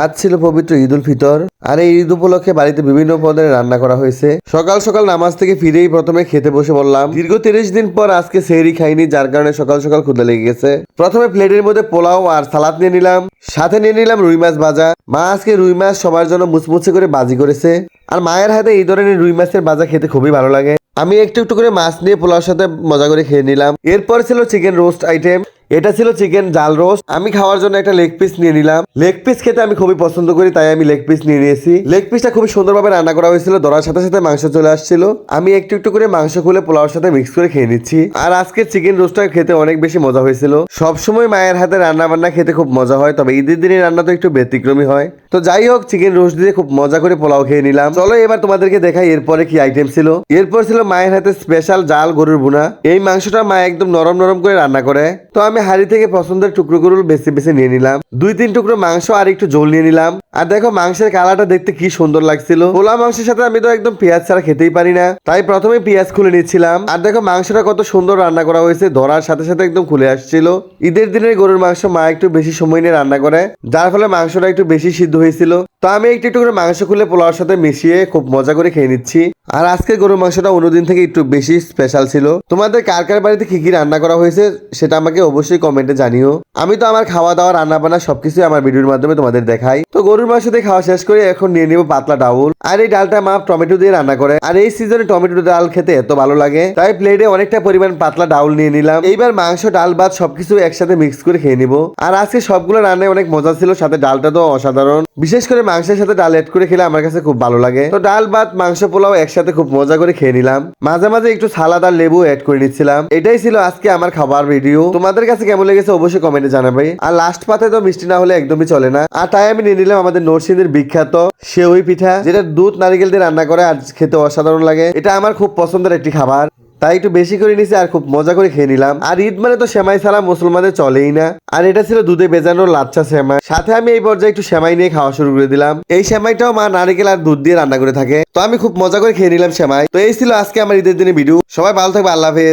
আজ ছিল পবিত্র ঈদ উল ফিতর। আর এই ঈদ উপলক্ষে বাড়িতে বিভিন্ন পদের রান্না করা হয়েছে। সকাল সকাল নামাজ থেকে ফিরেই প্রথমে খেতে বসে বললাম। দীর্ঘ 30 দিন পর আজকে সেহরি খাইনি, যার কারণে সকাল সকাল ক্ষুধা লেগে গেছে। প্রথমে প্লেটের মধ্যে পোলাও আর সালাদ নিয়ে নিলাম, সাথে নিয়ে নিলাম রুই মাছ ভাজা। মা আজকে রুই মাছ সবার জন্য মুচমুচে করে ভাজি করেছে। আর মায়ের হাতে এই ধরনের রুই মাছের ভাজা খেতে খুবই ভালো লাগে। আমি একটু একটু করে মাছ নিয়ে পোলাওর সাথে মজা করে খেয়ে নিলাম। এরপর ছিল চিকেন রোস্ট আইটেম। এটা ছিল চিকেন জাল রোস্ট। আমি খাওয়ার জন্য একটা লেগ পিস নিয়ে নিলাম। লেগ পিস খেতে আমি খুবই পছন্দ করি, তাই আমি লেগ পিস নিয়ে নিয়েছি। লেগ পিসটা খুবই সুন্দরভাবে রান্না করা হয়েছিল, ধরার সাথে সাথে মাংস চলে আসছিল। আমি একটু একটু করে মাংস খুলে পোলাওর সাথে মিক্স করে খেয়ে নিচ্ছি। আর আজকে চিকেন রোস্টটা খেতে অনেক বেশি মজা হয়েছিল। সবসময় মায়ের হাতে রান্না বান্না খেতে খুব মজা হয়, তবে ঈদের দিনের রান্না তো একটু ব্যতিক্রমী হয়। তো যাই হোক, চিকেন রোস্ট দিয়ে খুব মজা করে পোলাও খেয়ে নিলাম। চলো এবার তোমাদেরকে দেখাই এরপরে কি আইটেম ছিল। এরপর ছিল মায়ের হাতে স্পেশাল জাল গরুর ভুনা। এই মাংসটা মা একদম নরম নরম করে রান্না করে। তো আমি হাড়ি থেকে পছন্দের টুকরোগুলো বেছে বেছে নিয়ে নিলাম। 2-3 টুকরো মাংস আর একটু ঝোল নিয়ে নিলাম। আর দেখো মাংসের কালারটা দেখতে কি সুন্দর লাগছিল। পোলা মাংসের সাথে আমি তো একদম পেঁয়াজ ছাড়া খেতেই পারি না, তাই প্রথমে পেঁয়াজ খুলে নিচ্ছিলাম। আর দেখো মাংসটা কত সুন্দর রান্না করা হয়েছে, ধরার সাথে সাথে একদম খুলে আসছিল। ঈদের দিনের গরুর মাংস মা একটু বেশি সময় নিয়ে রান্না করে, যার ফলে মাংসটা একটু বেশি সিদ্ধ হয়েছিল। তো আমি একটু একটু করে মাংস খুলে পোলাওর সাথে মিশিয়ে খুব মজা করে খেয়ে নিচ্ছি। আর আজকে গরুর মাংসটা অন্যদিন থেকে একটু বেশি স্পেশাল ছিল। তোমাদের কার কার বাড়িতে কি কি রান্না করা হয়েছে সেটা আমাকে অবশ্যই কমেন্টে জানিও। আমি তো আমার খাওয়া দাওয়া রান্না বান্না সবকিছু আমার ভিডিওর মাধ্যমে তোমাদের দেখাই। তো গরুর মাংস দিয়ে খাওয়া শেষ করে এখন নিয়ে নিব পাতলা ডাউল। আর এই ডালটা মা টমেটো দিয়ে রান্না করে। আর এই সিজনে টমেটো ডাল খেতে এত ভালো লাগে, তাই প্লেটে অনেকটা পরিমাণ পাতলা ডাউল নিয়ে নিলাম। এইবার মাংস ডাল ভাত সবকিছু একসাথে মিক্স করে খেয়ে নিব। আর আজকে সবগুলো রান্নায় অনেক মজা ছিল, সাথে ডালটা তো অসাধারণ। বিশেষ করে মাংসের সাথে ডাল এড করে খেলে আমার কাছে খুব ভালো লাগে। তো ডাল ভাত মাংস পোলাও একসাথে খুব মজা করে খেয়ে নিলাম। মাঝে মাঝে একটু সালাদ আর লেবু এড করে নিচ্ছিলাম। এটাই ছিল আজকে আমার খাবার ভিডিও। তোমাদের কাছে কেমন লেগেছে অবশ্যই কমেন্টে জানাবে। আর লাস্ট পাতে তো মিষ্টি না হলে একদমই চলে না। আর তাই আমি নিয়ে নিলাম আমাদের নরসিংদীর বিখ্যাত সেওই পিঠা, যেটা দুধ নারিকেল দিয়ে রান্না করে আর খেতে অসাধারণ লাগে। এটা আমার খুব পছন্দের একটি খাবার, তাই একটু বেশি করে নিছি আর খুব মজা করে খেয়ে নিলাম। আর ঈদ মানে তো সেমাই ছাড়া মুসলমানদের চলেই না। আর এটা ছিল দুধে ভেজানো লাচ্ছা সেমাই। সাথে আমি এই পর্যায়ে একটু সেমাই নিয়ে খাওয়া শুরু করে দিলাম। এই সেমাইটাও মা নারিকেল আর দুধ দিয়ে রান্না করে থাকে, তো আমি খুব মজা করে খেয়ে নিলাম সেমাই। তো এই ছিল আজকে আমার ঈদের দিনে ভিডিও। সবাই ভালো থাকবে, আল্লাহ হাফেজ।